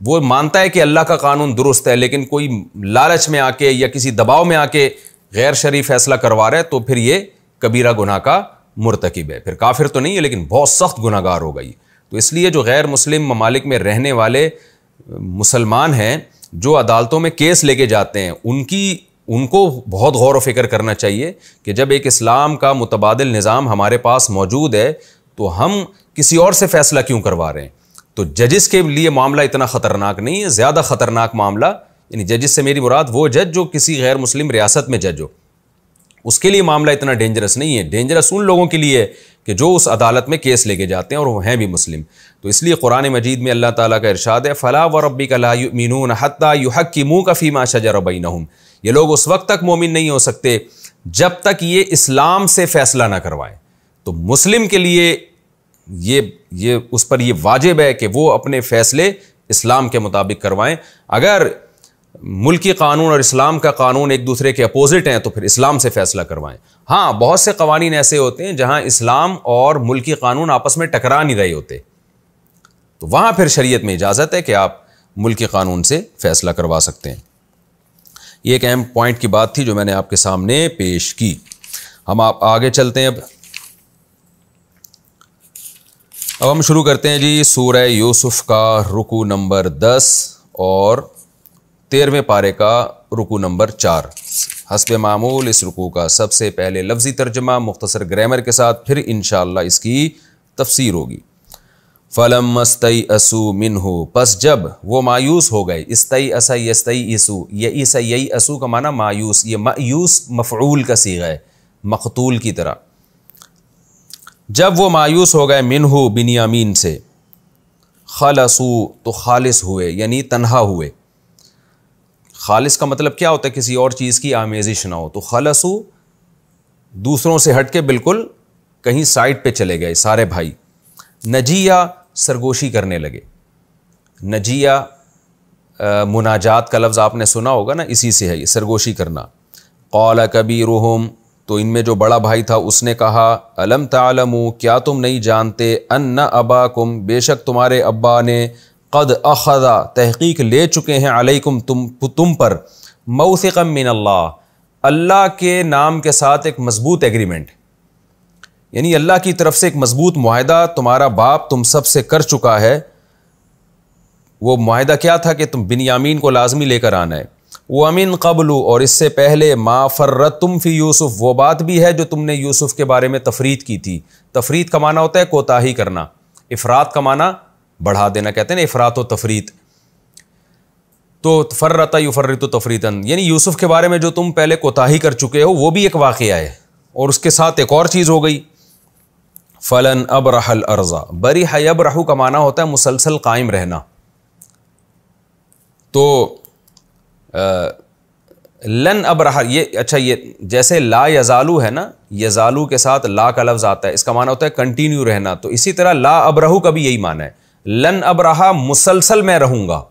وہ مانتا ہے کہ اللہ کا قانون درست ہے لیکن کوئی لالچ میں آ کے یا کسی دباؤ میں آ کے غیر شرعی فیصلہ کروا رہا ہے تو پھر یہ کبیرہ گناہ کا مرتکب ہے، پھر کافر تو نہیں ہے لیکن بہت سخت گناہ گار ہو گئی۔ تو اس لیے جو غیر مسلم ممالک میں رہنے والے مسلمان ہیں جو عدالتوں میں کیس لے کے جاتے ہیں ان کو بہت غور و فکر کرنا چاہیے کہ جب ایک اسلام کا متبادل نظام ہمارے پاس موجود ہے تو ہم کسی اور سے فیصلہ کیوں کروا رہے ہیں۔ تو ججز کے لیے معاملہ اتنا خطرناک نہیں ہے، زیادہ خطرناک معاملہ، یعنی ججز سے میری مراد وہ جج جو کسی غیر مسلم ریاست میں جج ہو، اس کے لیے معاملہ اتنا ڈینجرس نہیں ہے، ڈینجرس ان لوگوں کے لیے کہ جو اس عدالت میں کیس لے کے جاتے ہیں اور وہ ہیں بھی مسلم۔ تو اس لیے قرآن مجید میں اللہ تعالیٰ کا ارشاد ہے فَلَا وَرَبِّكَ لَا يُؤْمِنُونَ حَتَّى يُحَكِّمُوكَ فِي مَا شَجَرَ بَيْنَهُمْ، یہ لوگ اس وقت تک مومن نہیں ہو سکتے جب تک یہ اسلام سے فیصلہ نہ کروائیں۔ تو مسلم کے لیے یہ اس پر یہ واجب ہے کہ وہ اپنے فیصلے اسلام کے مطابق کروائیں۔ اگر ملکی قانون اور اسلام کا قانون ایک دوسرے کے اپوزٹ ہیں تو پھر اسلام سے فیصلہ کروائیں۔ ہاں بہت سے قوانین ایسے ہوتے ہیں جہاں اسلام اور ملکی قانون آپس میں ٹکرا نہیں رہے ہوتے، تو وہاں پھر شریعت میں اجازت ہے کہ آپ ملکی قانون سے فیصلہ کروا سکتے ہیں۔ یہ ایک اہم پوائنٹ کی بات تھی جو میں نے آپ کے سامنے پیش کی۔ ہم آپ آگے چلتے ہیں۔ اب ہم شروع کرتے ہیں جی سورہ یوسف کا رکوع نمبر 10 اور 13ویں پارے کا رکوع نمبر 4۔ حسب معمول اس رکوع کا سب سے پہلے لفظی ترجمہ مختصر گرامر کے ساتھ، پھر انشاءاللہ اس کی تفسیر ہوگی۔ فَلَمَّا اسْتَيْأَسُوا مِنْهُ، پس جب وہ مایوس ہو گئے۔ استیأس یستیئسو، یئس یئسو کا معنی مایوس، یہ مایوس مفعول کا صیغہ ہے مقتول کی طرح۔ جب وہ مایوس ہو گئے منہ بنیامین سے، خلصوا تو خالص ہوئے یعنی تنہا ہوئے۔ خالص کا مطلب کیا ہوتا ہے؟ کسی اور چیز کی آمیزش نہ ہو، تو خلصوا دوسروں سے ہٹ کے بالکل کہیں سائڈ پہ چلے گئے سارے بھائی۔ نجیہ سرگوشی کرنے لگے۔ نجیہ مناجات کا لفظ آپ نے سنا ہوگا نا، اسی سے ہے یہ سرگوشی کرنا۔ قال کبیرہم، تو ان میں جو بڑا بھائی تھا اس نے کہا، الم تعلموا، کیا تم نہیں جانتے، ان اباکم، بے شک تمہارے ابا نے، قد اخذ، تحقیق لے چکے ہیں، علیکم تم پر، موثقا من اللہ، اللہ کے نام کے ساتھ ایک مضبوط ایگریمنٹ، یعنی اللہ کی طرف سے ایک مضبوط معاہدہ تمہارا باپ تم سب سے کر چکا ہے۔ وہ معاہدہ کیا تھا کہ تم بنیامین کو لازمی لے کر آنا ہے۔ وَمِن قَبْلُ، اور اس سے پہلے، مَا فَرَّطْتُمْ فِي یوسف، وہ بات بھی ہے جو تم نے یوسف کے بارے میں تفریط کی تھی۔ تفریط کا معنی ہوتا ہے کوتاہی کرنا، افراط کا معنی بڑھا دینا، کہتے ہیں نا افراط و تفریط۔ تو فرط یفرط تفریطاً، یعنی یوسف کے بارے میں جو تم پہلے کوتاہی کر چکے ہو وہ بھی ایک واقعہ ہے، اور اس کے ساتھ ایک اور چیز ہو گئی۔ فلن ابرح الارض، بریح یبرح کا معنی ہوتا ہے مسلسل قائم رہنا۔ تو لن ابرح، یہ اچھا، یہ جیسے لا یزالو ہے نا، یزالو کے ساتھ لا کا لفظ آتا ہے، اس کا معنی ہوتا ہے کنٹینیو رہنا، تو اسی طرح لا ابرح کا بھی یہی معنی ہے، لن ابرح مسلسل میں رہوں گا،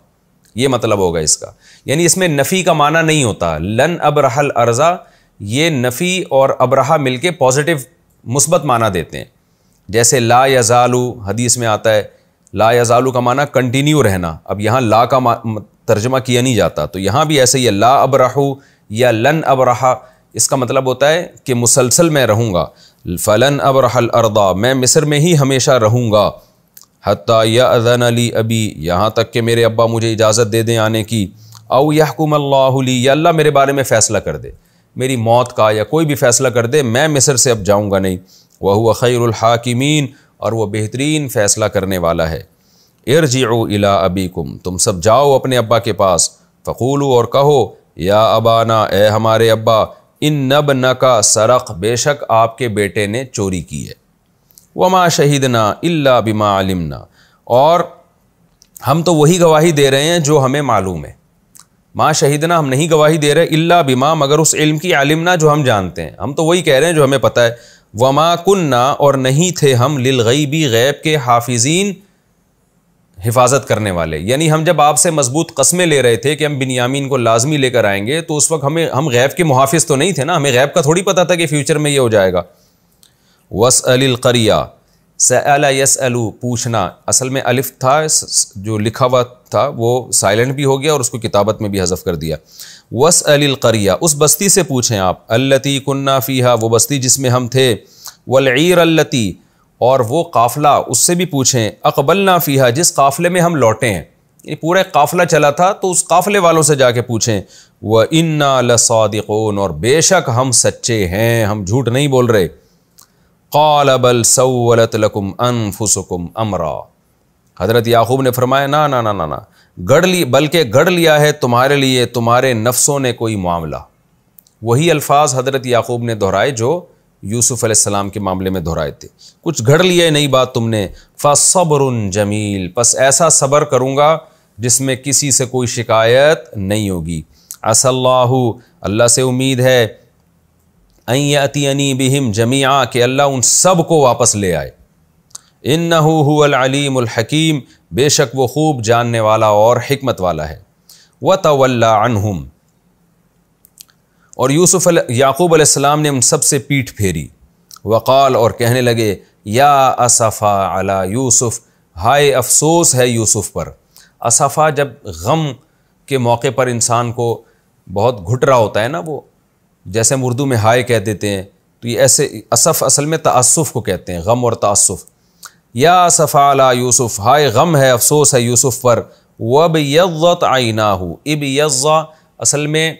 یہ مطلب ہوگا اس کا۔ یعنی اس میں نفی کا معنی نہیں ہوتا، لن ابرح الارض، یہ نفی اور ابرح مل کے پازیٹیو مثبت معنی دیتے ہیں۔ جیسے لا یزالو حدیث میں آتا ہے، لا یزالو کا معنی کنٹینیو رہنا، اب یہاں لا کا ترجمہ کیا نہیں جاتا، تو یہاں بھی ایسے ہی لا ابرحو یا لن ابرحا، اس کا مطلب ہوتا ہے کہ مسلسل میں رہوں گا۔ فلن ابرح الارض، میں مصر میں ہی ہمیشہ رہوں گا، حتی یأذن لی ابی، یہاں تک کہ میرے ابا مجھے اجازت دے دیں آنے کی، او یحکم اللہ لی، یا اللہ میرے بارے میں فیصلہ کر دے، میری موت کا یا کوئی بھی فیصلہ کر دے، میں مصر سے اب جاؤں گا نہیں۔ وَهُوَ خَيْرُ الْحَاكِمِينَ، اور وہ بہترین فیصلہ کرنے والا ہے۔ ارجعوا الی ابیکم، تم سب جاؤ اپنے ابا کے پاس، فقولوا، اور کہو، یا ابانا، اے ہمارے ابا، ان ابنک سرق، بے شک آپ کے بیٹے نے چوری کی ہے، وما شہدنا الا بما علمنا، اور ہم تو وہی گواہی دے رہے ہیں جو ہمیں معلوم ہے۔ ما شہدنا، ہم نہیں گواہی دے رہے، الا بما، مگر اس علم کی، علمنا جو ہم جانتے ہیں، ہم تو وہی کہہ رہے ہیں جو ہمیں پتہ ہے۔ وما کننا، اور نہیں تھے ہم، للغیبی، غیب کے، حافظین، حفاظت کرنے والے، یعنی ہم جب آپ سے مضبوط قسمیں لے رہے تھے کہ ہم بنیامین کو لازمی لے کر آئیں گے، تو اس وقت ہم غیب کے محافظ تو نہیں تھے نا، ہمیں غیب کا تھوڑی پتہ تھا کہ فیوچر میں یہ ہو جائے گا۔ واسأل القریہ، سأل یسأل، پوچھنا، اصل میں الف تھا جو لکھا ہوا تھا وہ سائلنٹ بھی ہو گیا اور اس کو کتابت میں بھی حذف کر دیا۔ واسأل القریہ، اس بستی سے پوچھیں آپ، التی کننا فیہا، وہ بستی جس میں ہم تھے، والعیر التی، اور وہ قافلہ، اس سے بھی پوچھیں، اقبلنا فیہا، جس قافلے میں ہم لوٹے ہیں، یہ پورا ایک قافلہ چلا تھا تو اس قافلے والوں سے جا کے پوچھیں۔ وَإِنَّا لَصَادِقُونَ، اور بے شک ہم سچے ہیں، ہم جھوٹ نہیں بول رہے۔ قَالَ بَلْ سَوَّلَتْ لَكُمْ أَنفُسُكُمْ أَمْرًا، حضرت یعقوب نے فرمایا، نا نا نا نا نا، بلکہ گڑھ لیا ہے تمہارے لیے تمہارے نفسوں نے کوئی معاملہ۔ وہی الفاظ حضرت یعقوب نے دہرائے جو یوسف علیہ السلام کے معاملے میں دہرائے تھے، کچھ گھڑ لیے نئی بات تم نے۔ فَصَبْرٌ جَمِيلٌ، پس ایسا صبر کروں گا جس میں کسی سے کوئی شکایت نہیں ہوگی۔ عَسَى اللّٰهُ، اللہ سے امید ہے، أَن يَأْتِيَنِي بِهِمْ جَمِيعًا، کہ اللہ ان سب کو واپس لے آئے۔ إِنَّهُ هُوَ الْعَلِيمُ الْحَكِيمُ، بے شک وہ خوب جاننے والا اور حکمت والا ہے۔ وَتَوَلَّى عَنْهُمْ، اور یعقوب علیہ السلام نے ان سب سے پیٹھ پھیری۔ وقال، اور کہنے لگے، یا اسفا علی یوسف، ہائے افسوس ہے یوسف پر. اسفا جب غم کے موقع پر انسان کو بہت گھٹ رہا ہوتا ہے نا، وہ جیسے ہم اردو میں ہائے کہہ دیتے ہیں، تو یہ ایسے اسف اصل میں تأسف کو کہتے ہیں، غم اور تأسف. یا اسفا علی یوسف، ہائے غم ہے، افسوس ہے یوسف پر. وابیضت عیناہ، ابیضا اصل میں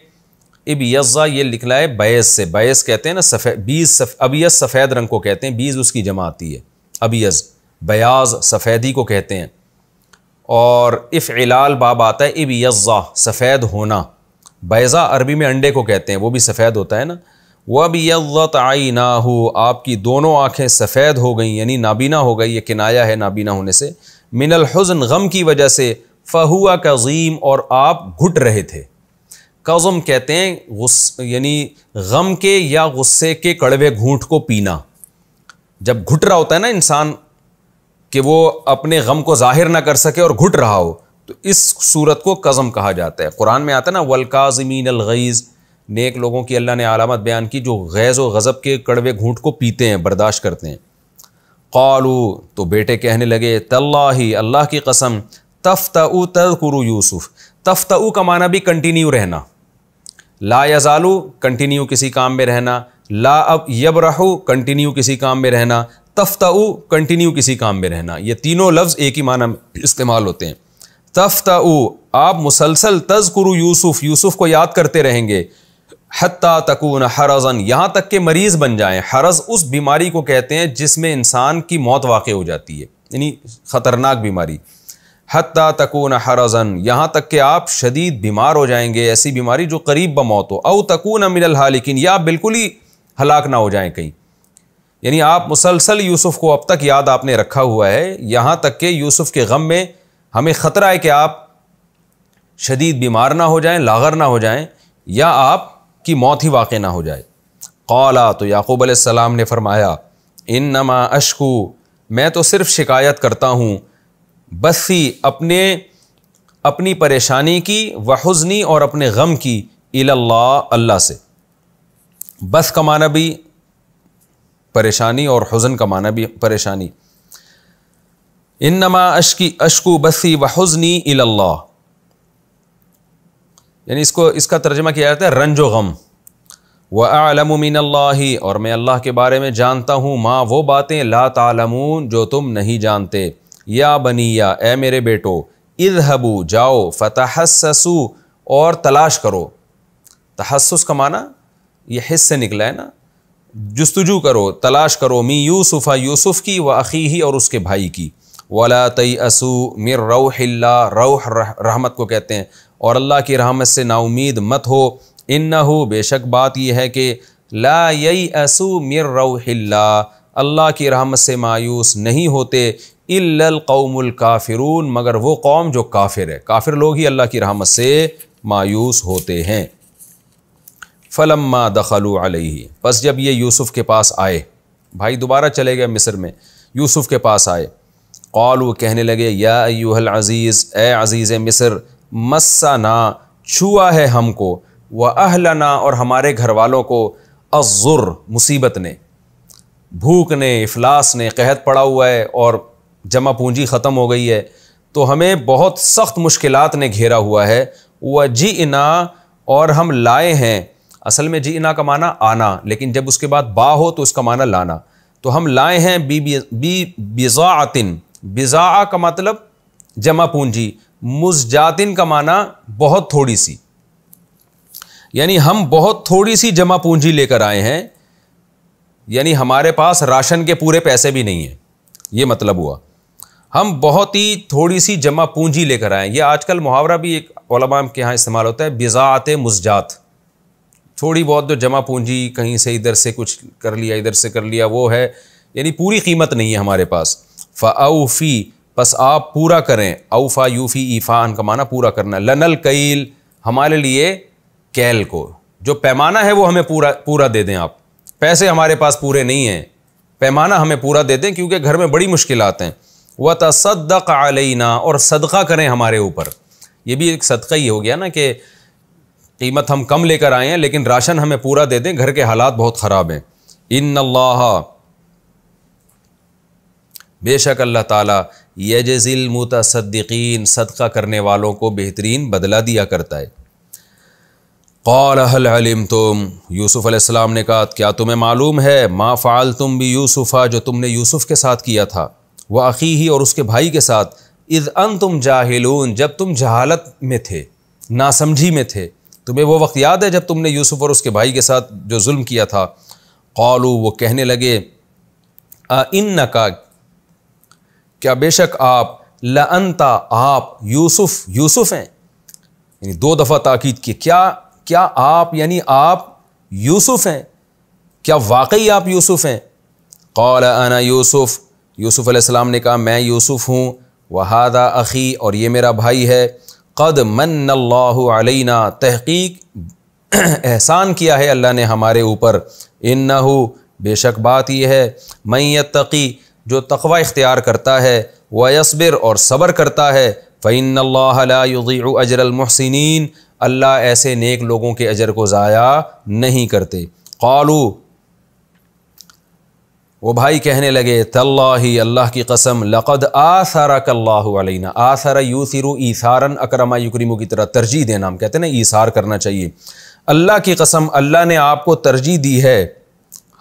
ابیضا یہ لکھنا ہے بیض سے، بیض کہتے ہیں نا سفید بیز، ابیض سفید رنگ کو کہتے ہیں، بیز اس کی جمع آتی ہے، ابیض بیاض سفیدی کو کہتے ہیں. اور افعلال باب آتا ہے ابیضا سفید ہونا، بیضا عربی میں انڈے کو کہتے ہیں، وہ بھی سفید ہوتا ہے نا. وابیضت عیناہ، آپ کی دونوں آنکھیں سفید ہو گئیں، یعنی نابینا ہو گئی، یہ کنایہ ہے نابینا ہونے سے. من الحزن، غم کی وجہ سے. فہوا کظیم، اور آپ گھٹ رہے تھے. قظم کہتے ہیں یعنی غم کے یا غصے کے کڑوے گھونٹ کو پینا. جب گھٹ رہا ہوتا ہے نا انسان کہ وہ اپنے غم کو ظاہر نہ کر سکے اور گھٹ رہا ہو، تو اس صورت کو قظم کہا جاتا ہے. قرآن میں آتا ہے نا والکاظمین الغیظ، نیک لوگوں کی اللہ نے علامت بیان کی جو غیظ و غضب کے کڑوے گھونٹ کو پیتے ہیں، برداشت کرتے ہیں. قالو، تو بیٹے کہنے لگے تاللہ، اللہ کی قسم، تفتأ تذکر یوسف. تفتأ کا معنی بھی کنٹینیو رہنا، لا یزالو کنٹینیو کسی کام میں رہنا، لا اب یبرحو کنٹینیو کسی کام میں رہنا، تفتأ کنٹینیو کسی کام میں رہنا. یہ تینوں لفظ ایک ہی معنی میں استعمال ہوتے ہیں. تفتأ، آپ مسلسل، تذکر یوسف، یوسف کو یاد کرتے رہیں گے، حتیٰ تکون حرزن، یہاں تک کہ مریض بن جائیں. حرز اس بیماری کو کہتے ہیں جس میں انسان کی موت واقع ہو جاتی ہے، یعنی خطرناک بیماری. حتیٰ تکون حرزن، یہاں تک کہ آپ شدید بیمار ہو جائیں گے، ایسی بیماری جو قریب بموت ہو. او تکون من الہالکین، یا بالکل ہی ہلاک نہ ہو جائیں کہیں. یعنی آپ مسلسل یوسف کو اب تک یاد آپ نے رکھا ہوا ہے، یہاں تک کہ یوسف کے غم میں ہمیں خطرہ ہے کہ آپ شدید بیمار نہ ہو جائیں، لاغر نہ ہو جائیں، یا آپ کی موت ہی واقع نہ ہو جائے. قالا، تو یعقوب علیہ السلام نے فرمایا، انما اشکو، میں تو صرف شکایت کرتا ہوں، بثی اپنی پریشانی کی، وحزنی اور اپنے غم کی، اللہ اللہ سے. بث کا معنی بھی پریشانی اور حزن کا معنی بھی پریشانی. انما اشکو بثی وحزنی اللہ، یعنی اس کا ترجمہ کیا جاتا ہے رنج و غم. وَأَعْلَمُ مِنَ اللَّهِ، اور میں اللہ کے بارے میں جانتا ہوں، ما وہ باتیں، لا تعلمون، جو تم نہیں جانتے. یا بنیا، اے میرے بیٹو، اذهبوا، جاؤ، فتحسسوا، اور تلاش کرو. تحسس کا معنی یہ حس سے نکلا ہے نا، جستجو کرو، تلاش کرو، می یوسف، یوسف کی، وَأَخِيهِ، اور اس کے بھائی کی. وَلَا تَيْأَسُوا مِن رَوْحِ اللَّهِ، روح رحمت کو کہتے ہیں، اور اللہ کی رحمت سے نا امید مت ہو. انہو، بے شک بات یہ ہے کہ لا ییأسوا من روح اللہ، اللہ کی رحمت سے مایوس نہیں ہوتے، الا القوم الکافرون، مگر وہ قوم جو کافر ہے. کافر لوگ ہی اللہ کی رحمت سے مایوس ہوتے ہیں. فلما دخلوا علیہ، پس جب یہ یوسف کے پاس آئے، بھائی دوبارہ چلے گئے مصر میں، یوسف کے پاس آئے. قالوا، کہنے لگے، یا ایھا العزیز، اے عزیز مصر، مسنا، چھوا ہے ہم کو، وَأَهْلَنَا، اور ہمارے گھر والوں کو، الضر، مصیبت نے، بھوک نے، افلاس نے، قحط پڑا ہوا ہے اور جمع پونجی ختم ہو گئی ہے، تو ہمیں بہت سخت مشکلات نے گھیرا ہوا ہے. وَجِئْنَا، اور ہم لائے ہیں. اصل میں جئنا کا معنی آنا، لیکن جب اس کے بعد با ہو تو اس کا معنی لانا. تو ہم لائے ہیں بِضَاعَةٍ، بضاعہ کا مطلب جمع پونجی، مزجاتن کا معنی بہت تھوڑی سی، یعنی ہم بہت تھوڑی سی جمع پونجی لے کر آئے ہیں، یعنی ہمارے پاس راشن کے پورے پیسے بھی نہیں ہیں، یہ مطلب ہوا. ہم بہت ہی تھوڑی سی جمع پونجی لے کر آئے ہیں. یہ آج کل محاورہ بھی ایک علماء کے ہاں استعمال ہوتا ہے، بضاعت مزجات، تھوڑی بہت جو جمع پونجی کہیں سے ادھر سے کچھ کر لیا، ادھر سے کر لیا، وہ ہے، یعنی پوری قیمت نہیں ہے ہمارے پاس. فَأَوْفِي، پس آپ پورا کریں. اوفا یوفی ایفان کا معنی پورا کرنا. لَنَا الْكَيْلِ، ہمارے لیے کیل کو، جو پیمانہ ہے وہ ہمیں پورا دے دیں. آپ پیسے ہمارے پاس پورے نہیں ہیں، پیمانہ ہمیں پورا دے دیں کیونکہ گھر میں بڑی مشکلات ہیں. وَتَصَدَّقْ عَلَيْنَا، اور صدقہ کریں ہمارے اوپر. یہ بھی ایک صدقہ ہی ہو گیا نا کہ قیمت ہم کم لے کر آئے ہیں لیکن راشن ہمیں پورا دے دیں، گھر کے حالات بہت خراب ہیں. ان اللہ، بے شک اللہ تعالیٰ، یجزی المتصدقین، صدقہ کرنے والوں کو بہترین بدلہ دیا کرتا ہے۔ قال هل علمتم، یوسف علیہ السلام نے کہا کیا تمہیں معلوم ہے ما فعلتم بیوسف، جو تم نے یوسف کے ساتھ کیا تھا، واخیہ اور اس کے بھائی کے ساتھ، اذ انتم جاہلون جب تم جہالت میں تھے، ناسمجھی میں تھے، تمہیں وہ وقت یاد ہے جب تم نے یوسف اور اس کے بھائی کے ساتھ جو ظلم کیا تھا؟ قالوا، وہ کہنے لگے، انکا، کیا بے شک آپ، لانتا، آپ، یوسف ہیں، یعنی دو دفعہ تاکید کی، کیا آپ، یعنی آپ یوسف ہیں، کیا واقعی آپ یوسف ہیں؟ قال انا یوسف، یوسف علیہ السلام نے کہا میں یوسف ہوں، وہذا اخی، اور یہ میرا بھائی ہے، قد من اللہ علینا، تحقیق احسان کیا ہے اللہ نے ہمارے اوپر، انہ، بے شک بات یہ ہے، من یتقی، جو تقوی اختیار کرتا ہے، ویصبر، اور صبر کرتا ہے، فإن اللہ لا یضیع اجر المحسنین، اللہ ایسے نیک لوگوں کے اجر کو ضائع نہیں کرتے۔ قالوا، وہ بھائی کہنے لگے، تاللہ، اللہ کی قسم، لقد آثرک اللہ علینا، آثر یوثر ایثارا اکرما یکرم کی طرح ترجیح دینا، ہم کہتے ہیں نا ایثار کرنا چاہیے، اللہ کی قسم اللہ نے آپ کو ترجیح دی ہے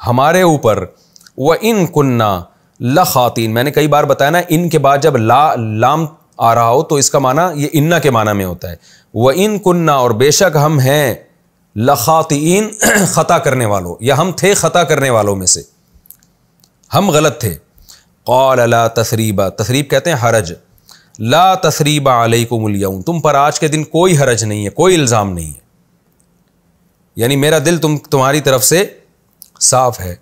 ہمارے اوپر، وَإِن كُنَّا لَخَاطِئِينَ، میں نے کئی بار بتایا نا، ان کے بعد جب لام آ رہا ہو تو اس کا معنی یہ انّا کے معنی میں ہوتا ہے، وَإِن كُنَّا، اور بے شک ہم ہیں، لَخَاطِئِينَ، خطا کرنے والوں، یا ہم تھے خطا کرنے والوں میں سے، ہم غلط تھے۔ قال لا تثریب، تثریب کہتے ہیں حرج، لا تثریب علیکم اليوم، تم پر آج کے دن کوئی حرج نہیں ہے، کوئی الزام نہیں ہے، یعنی میرا دل تمہاری طرف سے صاف ہے۔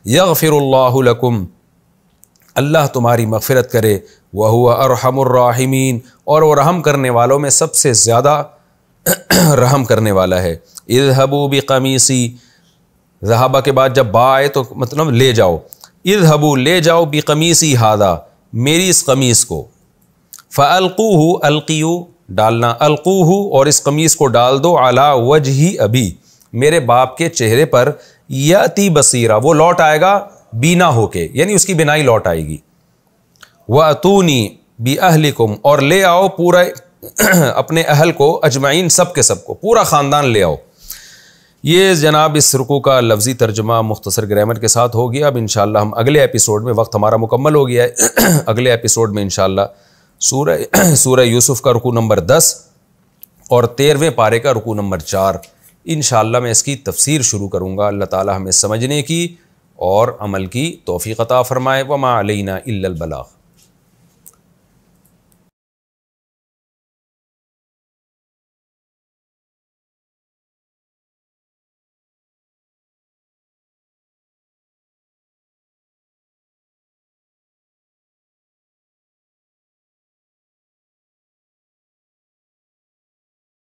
یغفر اللہ لکم، اللہ تمہاری مغفرت کرے، وہو ارحم الراحمین، اور وہ رحم کرنے والوں میں سب سے زیادہ رحم کرنے والا ہے۔ اذهبوا بقمیصی، ذہابہ کے بعد جب با آئے تو مطلب لے جاؤ، اذهبوا، لے جاؤ، بقمیصی ھذا، میری اس قمیص کو، فالقوہ، القیو، ڈالنا، القوہ، اور اس قمیص کو ڈال دو، علی وجہ ابی، میرے باپ کے چہرے پر، یاتی بصیرہ، وہ لوٹ آئے گا بینا ہو کے، یعنی اس کی بینائی لوٹ آئے گی، واتونی باہلکم، اور لے آؤ پورا اپنے اہل کو، اجمعین، سب کے سب کو، پورا خاندان لے آؤ۔ یہ جناب اس رکوع کا لفظی ترجمہ مختصر گرامر کے ساتھ ہو گیا۔ اب انشاءاللہ ہم اگلے ایپیسوڈ میں، وقت ہمارا مکمل ہو گیا ہے، اگلے ایپیسوڈ میں انشاءاللہ سورہ یوسف کا رکوع نمبر 10 اور 13ویں پارے کا رکوع نمبر 4، انشاءاللہ میں اس کی تفسیر شروع کروں گا۔ اللہ تعالی ہمیں سمجھنے کی اور عمل کی توفیق عطا فرمائے۔ وما علینا الا البلاغ۔